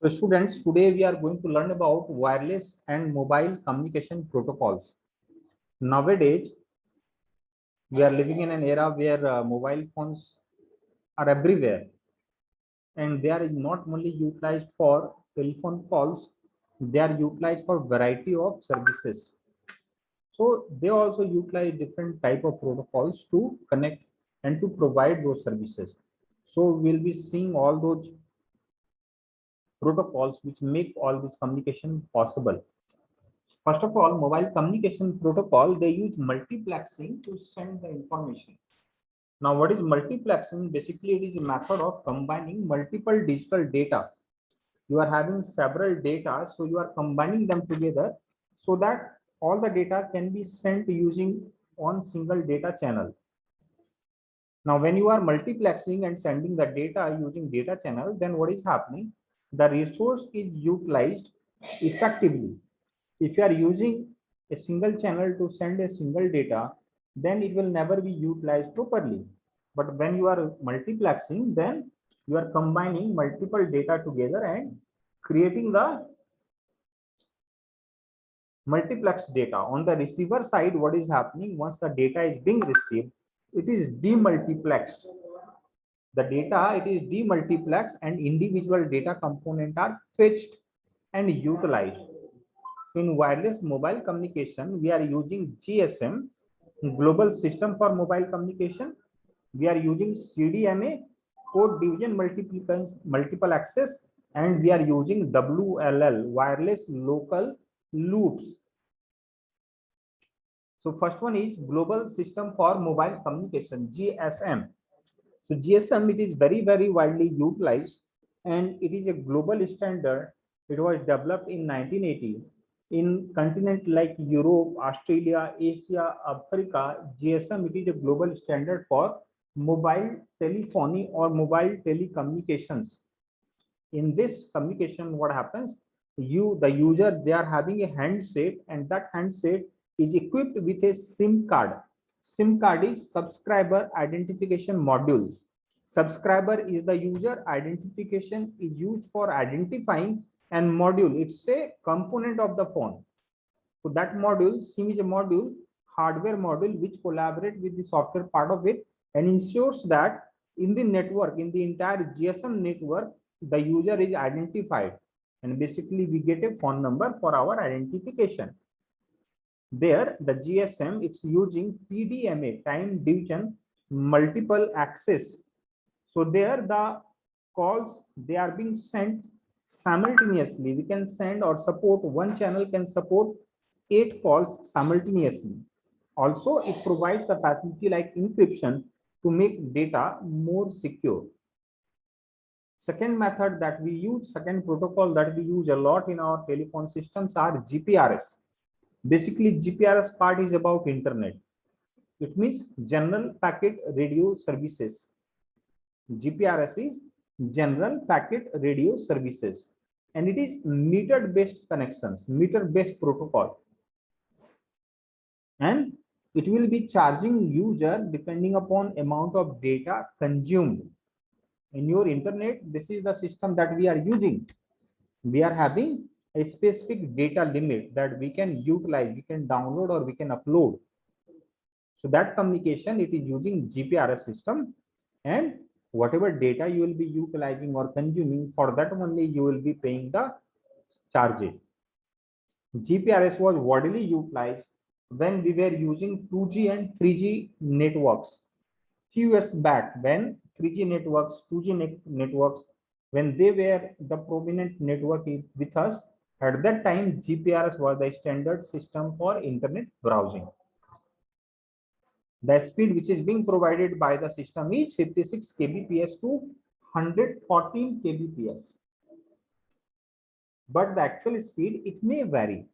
So students, today we are going to learn about wireless and mobile communication protocols. Nowadays, we are living in an era where mobile phones are everywhere, and they are not only utilized for telephone calls, they are utilized for variety of services. So they also utilize different type of protocols to connect and to provide those services. So we'll be seeing all those protocols which make all this communication possible. First of all, mobile communication protocol, they use multiplexing to send the information. Now, what is multiplexing? Basically, it is a method of combining multiple digital data. You are having several data, so you are combining them together so that all the data can be sent using one single data channel. Now, when you are multiplexing and sending the data using data channel, then what is happening? The resource is utilized effectively. If you are using a single channel to send a single data, then it will never be utilized properly. But when you are multiplexing, then you are combining multiple data together and creating the multiplex data. On the receiver side, what is happening once the data is being received, it is demultiplexed. The data, it is demultiplexed and individual data component are fetched and utilized. In wireless mobile communication, we are using GSM, Global System for Mobile Communication. We are using CDMA, Code Division Multiple Access, and we are using WLL, Wireless Local Loops. So first one is Global System for Mobile Communication, GSM. So GSM, it is very widely utilized and it is a global standard. It was developed in 1980 in continent like Europe, Australia, Asia, Africa. GSM, it is a global standard for mobile telephony or mobile telecommunications. In this communication, what happens? The user, they are having a handset, and that handset is equipped with a SIM card. SIM card is subscriber identification module. Subscriber is the user identification is used for identifying, and module, it's a component of the phone. So that module, SIM is a module, hardware module which collaborate with the software part of it and ensures that in the network, in the entire GSM network, the user is identified, and basically we get a phone number for our identification. There, the GSM, it's using TDMA, time division multiple access. So there the calls, they are being sent simultaneously. We can send or support, one channel can support 8 calls simultaneously. Also, it provides the facility like encryption to make data more secure. Second method that we use, second protocol that we use a lot in our telephone systems are GPRS. Basically, GPRS part is about internet. It means General Packet Radio Services. GPRS is General Packet Radio Services, and it is meter-based connections, meter-based protocol, and it will be charging user depending upon amount of data consumed. In your internet, this is the system that we are using. We are having a specific data limit that we can utilize, we can download or we can upload. So that communication, it is using GPRS system, and whatever data you will be utilizing or consuming, for that only you will be paying the charges. GPRS was widely utilized when we were using 2G and 3G networks. Few years back, when 3G networks, 2G networks, when they were the prominent network with us, at that time GPRS was the standard system for internet browsing. The speed which is being provided by the system is 56 kbps to 114 kbps. But the actual speed, it may vary.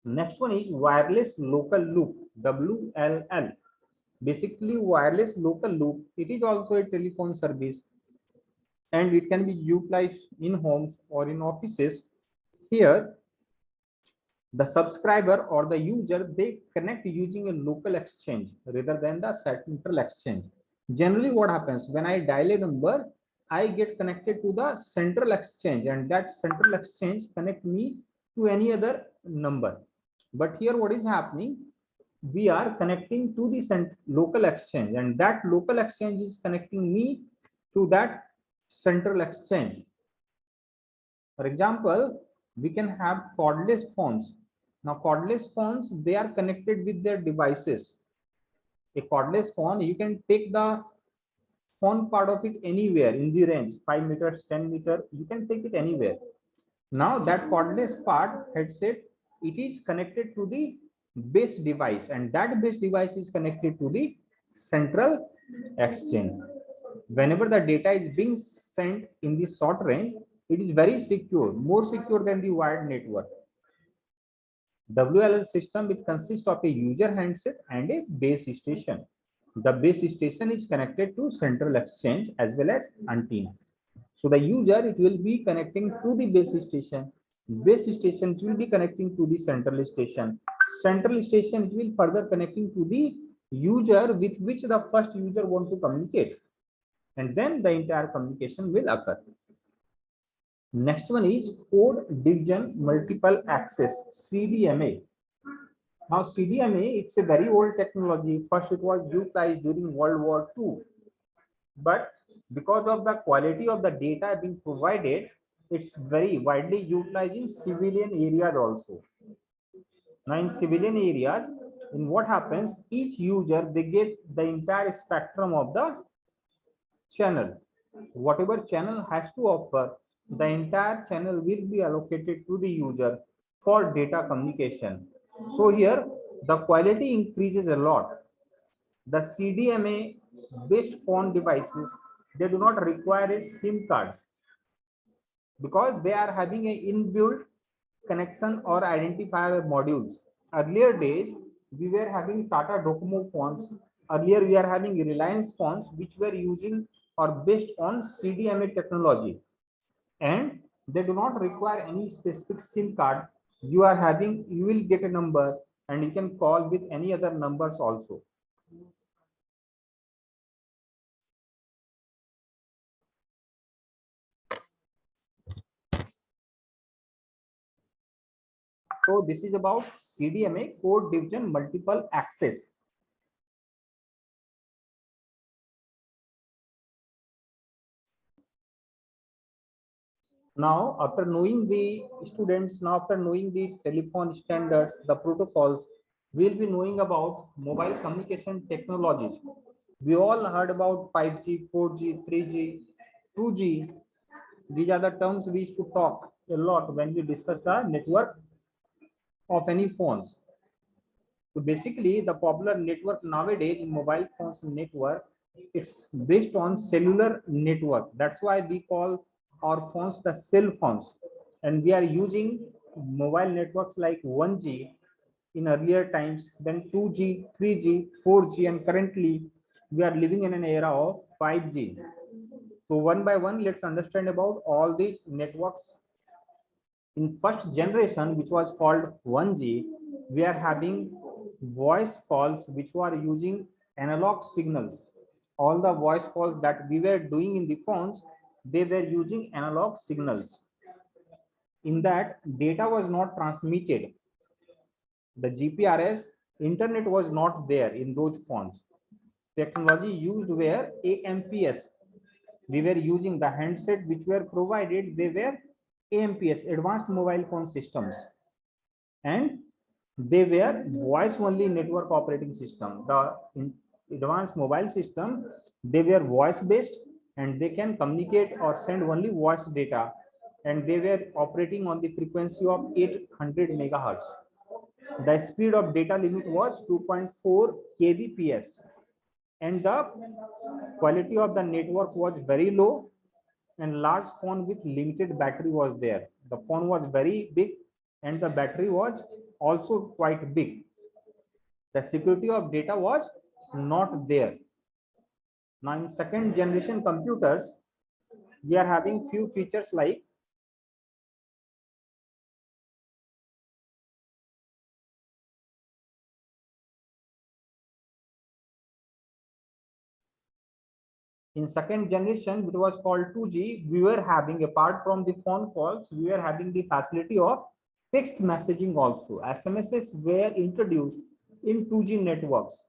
Next one is wireless local loop, WLL. Basically, wireless local loop, it is also a telephone service and it can be utilized in homes or in offices. Here, the subscriber or the user, they connect using a local exchange rather than the central exchange. Generally, what happens when I dial a number, I get connected to the central exchange, and that central exchange connect me to any other number. But here what is happening? We are connecting to the local exchange, and that local exchange is connecting me to that central exchange. For example, we can have cordless phones. Now, cordless phones, they are connected with their devices. A cordless phone, you can take the phone part of it anywhere in the range, 5 meters, 10 meter, you can take it anywhere. Now that cordless part headset, it is connected to the base device, and that base device is connected to the central exchange. Whenever the data is being sent in the short range, it is very secure, more secure than the wired network. WLL system, it consists of a user handset and a base station. The base station is connected to central exchange as well as antenna. So the user, it will be connecting to the base station. Base station will be connecting to the central station. Central station, it will further connecting to the user with which the first user want to communicate. And then the entire communication will occur. Next one is code division multiple access, CDMA. Now CDMA, it's a very old technology. First it was utilized during World War II. But because of the quality of the data being provided, it's very widely utilized in civilian areas also. Now in civilian areas, in what happens, each user, they get the entire spectrum of the channel. Whatever channel has to offer, the entire channel will be allocated to the user for data communication. So here the quality increases a lot. The CDMA based phone devices, they do not require a SIM card because they are having a inbuilt connection or identifier modules. Earlier days, we were having Tata Docomo phones. Earlier, we are having Reliance phones, which were using or based on CDMA technology, and they do not require any specific SIM card. You are having, you will get a number, and you can call with any other numbers also. So this is about CDMA, code division multiple access. Now, after knowing the students, now after knowing the telephone standards, the protocols, we'll be knowing about mobile communication technologies. We all heard about 5G, 4G, 3G, 2G. These are the terms we used to talk a lot when we discuss the network of any phones. So basically, the popular network nowadays in mobile phones network, it's based on cellular network. That's why we call our phones the cell phones. And we are using mobile networks like 1G in earlier times, then 2G, 3G, 4G, and currently we are living in an era of 5G. So one by one, let's understand about all these networks. In first generation, which was called 1G, we are having voice calls which were using analog signals. All the voice calls that we were doing in the phones, they were using analog signals. In that, data was not transmitted. The GPRS, internet was not there in those phones. Technology used were AMPS. We were using the handset which were provided, they were AMPS, advanced mobile phone systems, and they were voice only network operating system. The advanced mobile system, they were voice based, and they can communicate or send only voice data, and they were operating on the frequency of 800 megahertz. The speed of data limit was 2.4 kbps, and the quality of the network was very low, and large phone with limited battery was there. The phone was very big and the battery was also quite big. The security of data was not there. Now in second generation computers, we are having few features like In second generation, which was called 2G, we were having, apart from the phone calls, we were having the facility of text messaging also. SMSs were introduced in 2G networks.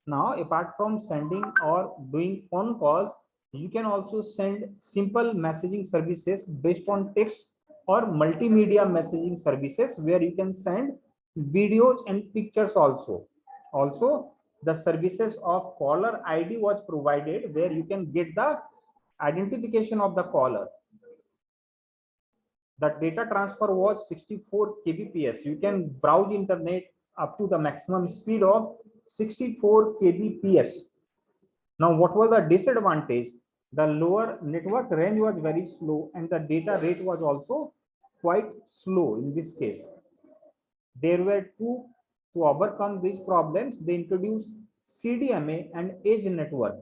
Now, apart from sending or doing phone calls, you can also send simple messaging services based on text or multimedia messaging services where you can send videos and pictures also. Also, the services of caller ID was provided where you can get the identification of the caller. The data transfer was 64 kbps. You can browse internet up to the maximum speed of 64 kbps. Now, what was the disadvantage? The lower network range was very slow and the data rate was also quite slow in this case. There were two to overcome these problems. They introduced CDMA and edge network.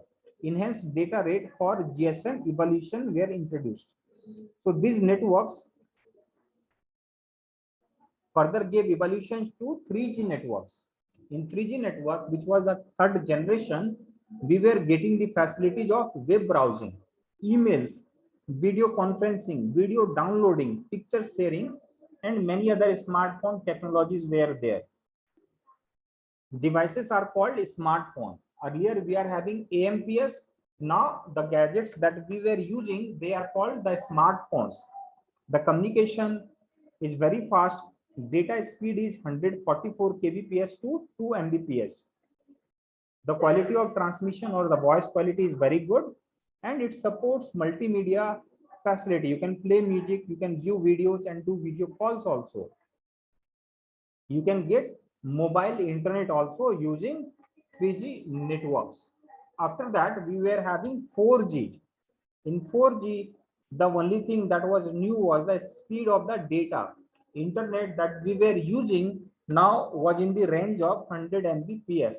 Enhanced data rate for GSM evolution were introduced. So these networks further gave evolutions to 3G networks. In 3G network, which was the third generation, we were getting the facilities of web browsing, emails, video conferencing, video downloading, picture sharing, and many other smartphone technologies were there. Devices are called smartphone. Earlier we are having AMPS. Now the gadgets that we were using, they are called the smartphones. The communication is very fast. Data speed is 144 kbps to 2 mbps. The quality of transmission or the voice quality is very good, and it supports multimedia facility. You can play music, you can view videos and do video calls also. You can get mobile internet also using 3G networks. After that, we were having 4G. In 4G, the only thing that was new was the speed of the data. Internet that we were using now was in the range of 100 mbps.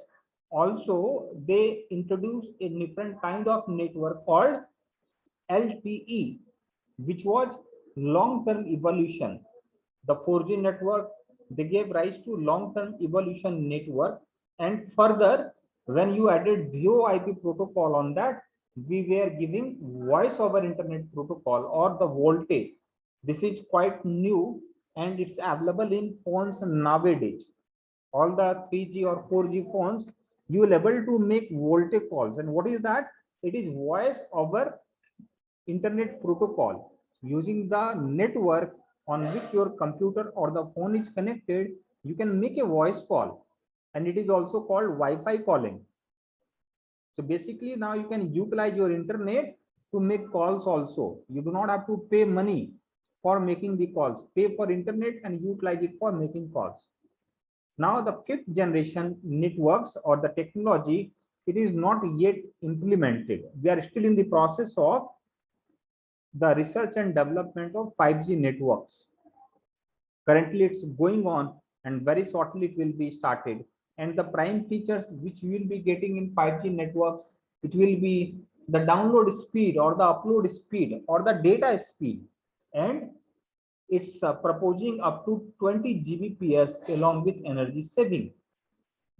Also, they introduced a different kind of network called LTE, which was long-term evolution. The 4G network, they gave rise to long-term evolution network, and further, when you added VoIP protocol on that, we were giving voice over internet protocol or the VoLTE. This is quite new and it's available in phones nowadays. All the 3G or 4G phones, you will able to make VoLTE calls. And what is that? It is voice over internet protocol. Using the network on which your computer or the phone is connected, you can make a voice call, and it is also called Wi-Fi calling. So basically now you can utilize your internet to make calls also. You do not have to pay money for making the calls. Pay for internet and utilize it for making calls. Now the fifth generation networks or the technology, it is not yet implemented. We are still in the process of the research and development of 5G networks. Currently it's going on and very shortly it will be started. And the prime features which you will be getting in 5G networks, it will be the download speed or the upload speed or the data speed. And it's proposing up to 20 Gbps along with energy saving.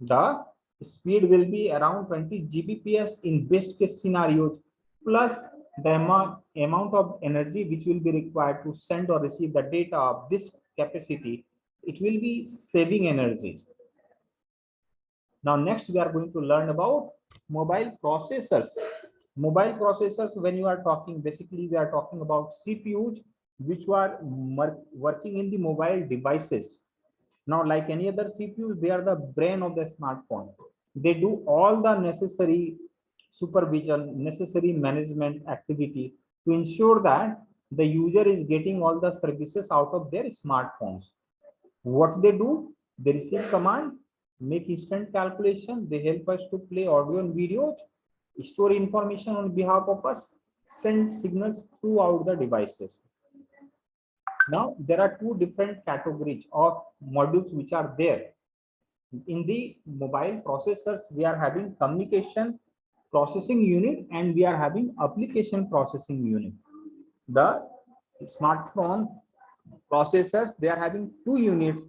The speed will be around 20 Gbps in best case scenarios, plus the amount of energy which will be required to send or receive the data of this capacity, it will be saving energy. Now next we are going to learn about mobile processors. Mobile processors, when you are talking, basically we are talking about CPUs which were working in the mobile devices. Now, like any other CPUs, they are the brain of the smartphone. They do all the necessary supervision, necessary management activity to ensure that the user is getting all the services out of their smartphones. What they do, they receive command, make instant calculation, they help us to play audio and videos, store information on behalf of us, send signals throughout the devices. Now, there are two different categories of modules which are there. In the mobile processors, we are having communication processing unit and we are having application processing unit. The smartphone processors, they are having two units,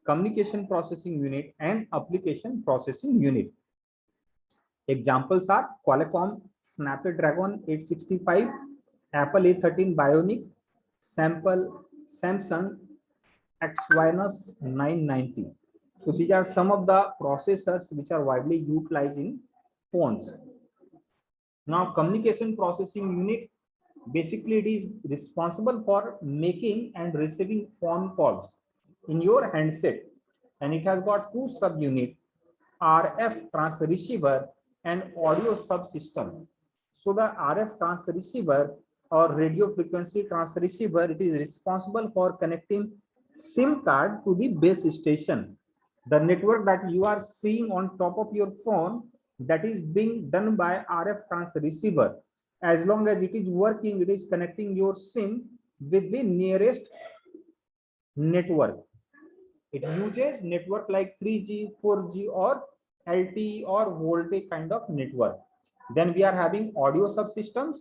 communication processing unit and application processing unit. Examples are Qualcomm Snapdragon 865, Apple A13 Bionic, Samsung Exynos 990. So these are some of the processors which are widely utilized in phones. Now, communication processing unit, basically it is responsible for making and receiving phone calls in your handset, and it has got two subunits, RF transceiver and audio subsystem. So the RF transceiver or radio frequency transceiver, it is responsible for connecting SIM card to the base station. The network that you are seeing on top of your phone, that is being done by RF transceiver. As long as it is working, it is connecting your SIM with the nearest network. It uses network like 3G, 4G or LTE or VoLTE kind of network. Then we are having audio subsystems,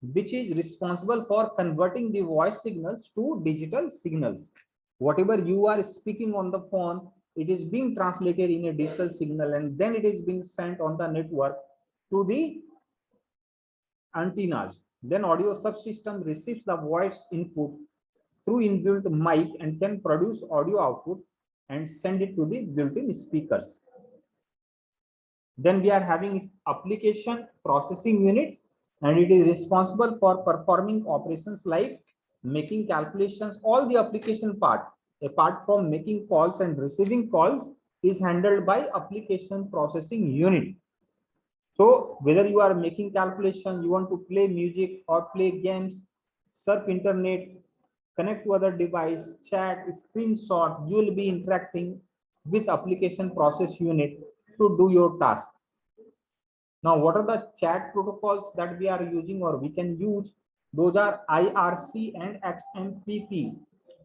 which is responsible for converting the voice signals to digital signals. Whatever you are speaking on the phone, it is being translated in a digital signal, and then it is being sent on the network to the antennas. Then audio subsystem receives the voice input through inbuilt mic and can produce audio output and send it to the built-in speakers. Then we are having application processing unit, and it is responsible for performing operations like making calculations. All the application part, apart from making calls and receiving calls, is handled by application processing unit. So whether you are making calculation, you want to play music or play games, surf internet, connect to other device, chat, screenshot, you will be interacting with application process unit to do your task. Now, what are the chat protocols that we are using or we can use? Those are IRC and XMPP.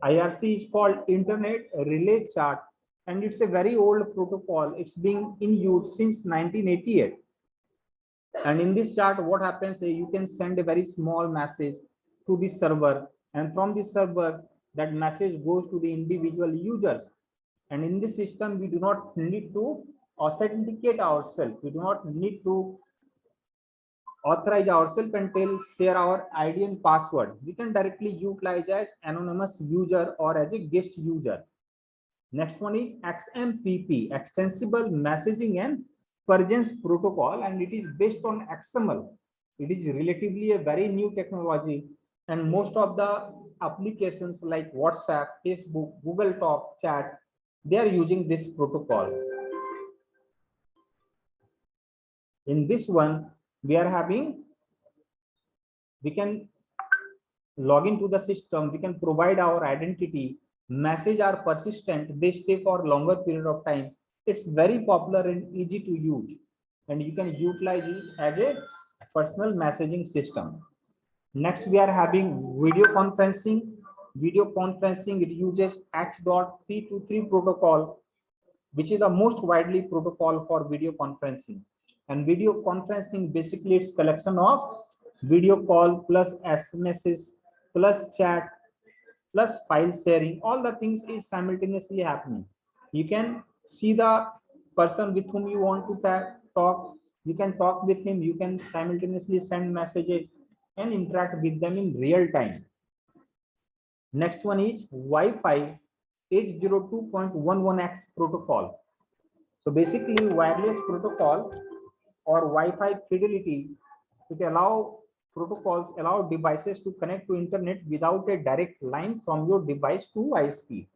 IRC is called Internet Relay Chat, and it's a very old protocol. It's been in use since 1988. And in this chart, what happens is you can send a very small message to the server, and from the server, that message goes to the individual users. And in this system, we do not need to authenticate ourselves. We do not need to authorize ourselves and share our ID and password. We can directly utilize as anonymous user or as a guest user. Next one is XMPP, Extensible Messaging and Purgeance Protocol, and it is based on XML. It is relatively a very new technology, and most of the applications like WhatsApp, Facebook, Google Talk, Chat, they are using this protocol. In this one, we are having, we can log into the system, we can provide our identity, messages are persistent, they stay for longer period of time. It's very popular and easy to use, and you can utilize it as a personal messaging system. Next, we are having video conferencing. Video conferencing, it uses H.323 protocol, which is the most widely protocol for video conferencing. And video conferencing, basically it's collection of video call plus SMSs plus chat plus file sharing. All the things is simultaneously happening. You can see the person with whom you want to talk. You can talk with him. You can simultaneously send messages and interact with them in real time. Next one is Wi-Fi 802.11x protocol. So basically, wireless protocol or Wi-Fi fidelity, it protocols allow devices to connect to internet without a direct line from your device to ISP.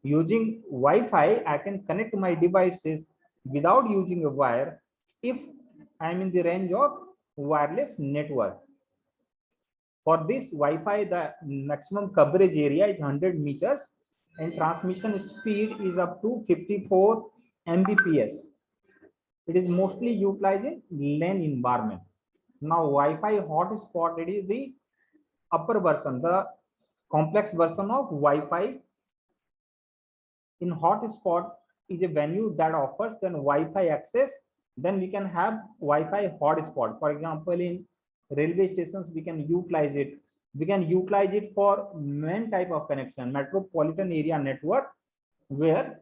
Using Wi-Fi, I can connect my devices without using a wire if I am in the range of wireless network. For this Wi-Fi, the maximum coverage area is 100 meters and transmission speed is up to 54 Mbps. It is mostly utilized in LAN environment. Now, Wi-Fi hotspot, it is the upper version, the complex version of Wi-Fi. In hotspot is a venue that offers then Wi-Fi access. Then we can have Wi-Fi hotspot. For example, in railway stations, we can utilize it. We can utilize it for main type of connection, metropolitan area network, where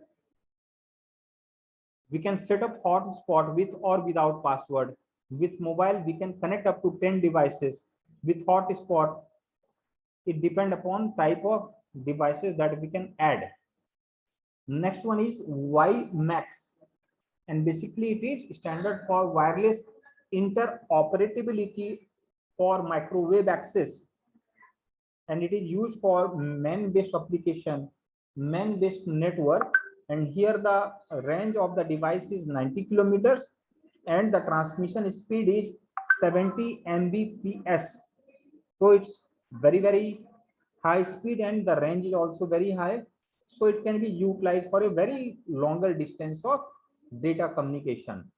we can set up hotspot with or without password. With mobile, we can connect up to 10 devices. With hotspot, it depends upon type of devices that we can add. Next one is WiMAX, and basically it is standard for wireless interoperability for microwave access, and it is used for man-based application, man-based network. And here the range of the device is 90 kilometers, and the transmission speed is 70 Mbps. So it's very high speed, and the range is also very high. So it can be utilized for a very longer distance of data communication.